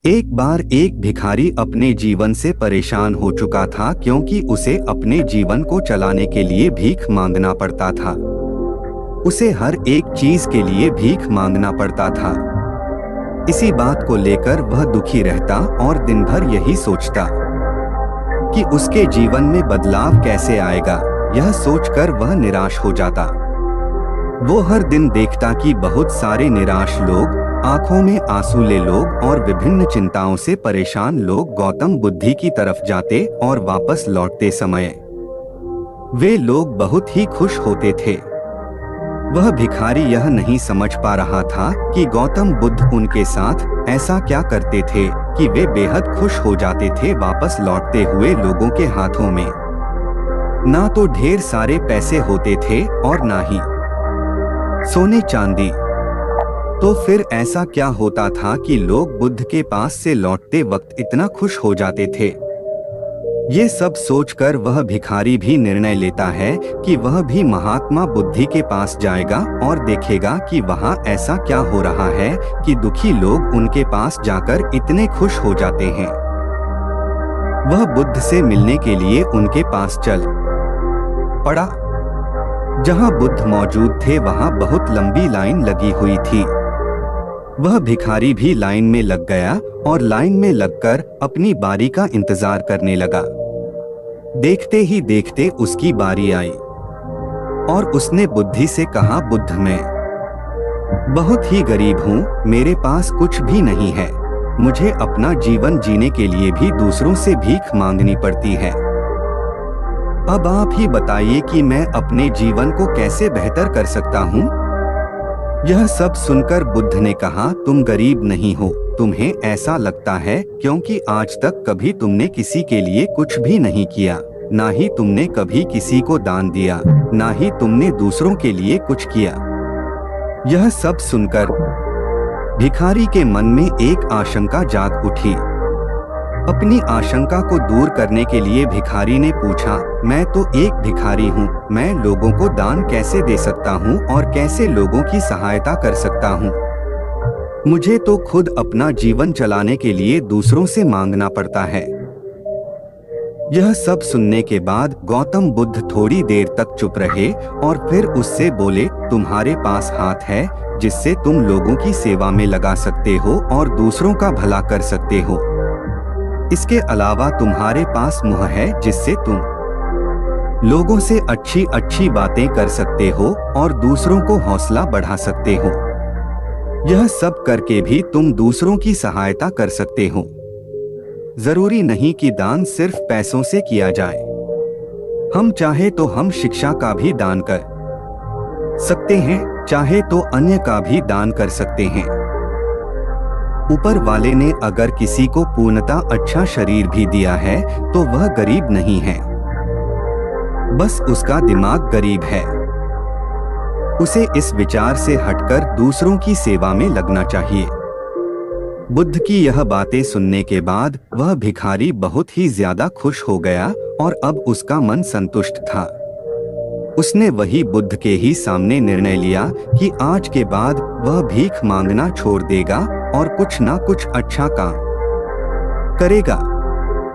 एक बार एक भिखारी अपने जीवन से परेशान हो चुका था क्योंकि उसे अपने जीवन को चलाने के लिए भीख मांगना पड़ता था। उसे हर एक चीज के लिए भीख मांगना पड़ता था। इसी बात को लेकर वह दुखी रहता और दिन भर यही सोचता कि उसके जीवन में बदलाव कैसे आएगा। यह सोचकर वह निराश हो जाता। वो हर दिन देखता कि बहुत सारे निराश लोग, आंखों में आंसुले लोग और विभिन्न चिंताओं से परेशान लोग गौतम बुद्ध की तरफ जाते और वापस लौटते समय वे लोग बहुत ही खुश होते थे। वह भिखारी यह नहीं समझ पा रहा था कि गौतम बुद्ध उनके साथ ऐसा क्या करते थे कि वे बेहद खुश हो जाते थे वापस लौटते हुए लोगों के हाथों में ना तो ढेर सारे पैसे होते थे और ना ही सोने चांदी। तो फिर ऐसा क्या होता था कि लोग बुद्ध के पास से लौटते वक्त इतना खुश हो जाते थे। ये सब सोचकर वह भिखारी भी निर्णय लेता है कि वह भी महात्मा बुद्ध के पास जाएगा और देखेगा कि वहाँ ऐसा क्या हो रहा है कि दुखी लोग उनके पास जाकर इतने खुश हो जाते हैं। वह बुद्ध से मिलने के लिए उनके पास चल पड़ा। जहाँ बुद्ध मौजूद थे वहाँ बहुत लंबी लाइन लगी हुई थी। वह भिखारी भी लाइन में लग गया और लाइन में लगकर अपनी बारी का इंतजार करने लगा। देखते ही देखते उसकी बारी आई और उसने बुद्धि से कहा, बुद्ध मैं बहुत ही गरीब हूँ, मेरे पास कुछ भी नहीं है। मुझे अपना जीवन जीने के लिए भी दूसरों से भीख मांगनी पड़ती है। अब आप ही बताइए कि मैं अपने जीवन को कैसे बेहतर कर सकता हूँ। यह सब सुनकर बुद्ध ने कहा, तुम गरीब नहीं हो, तुम्हें ऐसा लगता है क्योंकि आज तक कभी तुमने किसी के लिए कुछ भी नहीं किया, ना ही तुमने कभी किसी को दान दिया, ना ही तुमने दूसरों के लिए कुछ किया। यह सब सुनकर भिखारी के मन में एक आशंका जाग उठी। अपनी आशंका को दूर करने के लिए भिखारी ने पूछा, मैं तो एक भिखारी हूँ, मैं लोगों को दान कैसे दे सकता हूँ और कैसे लोगों की सहायता कर सकता हूँ। मुझे तो खुद अपना जीवन चलाने के लिए दूसरों से मांगना पड़ता है। यह सब सुनने के बाद गौतम बुद्ध थोड़ी देर तक चुप रहे और फिर उससे बोले, तुम्हारे पास हाथ है जिससे तुम लोगों की सेवा में लगा सकते हो और दूसरों का भला कर सकते हो। इसके अलावा तुम्हारे पास मुंह है जिससे तुम लोगों से अच्छी अच्छी बातें कर सकते हो और दूसरों को हौसला बढ़ा सकते हो। यह सब करके भी तुम दूसरों की सहायता कर सकते हो। जरूरी नहीं कि दान सिर्फ पैसों से किया जाए। हम चाहे तो हम शिक्षा का भी दान कर सकते हैं, चाहे तो अन्य का भी दान कर सकते हैं। ऊपर वाले ने अगर किसी को पूर्णतः अच्छा शरीर भी दिया है तो वह गरीब नहीं है, बस उसका दिमाग गरीब है। उसे इस विचार से हटकर दूसरों की सेवा में लगना चाहिए। बुद्ध की यह बातें सुनने के बाद वह भिखारी बहुत ही ज्यादा खुश हो गया और अब उसका मन संतुष्ट था। उसने वही बुद्ध के ही सामने निर्णय लिया कि आज के बाद वह भीख मांगना छोड़ देगा और कुछ ना कुछ अच्छा काम करेगा।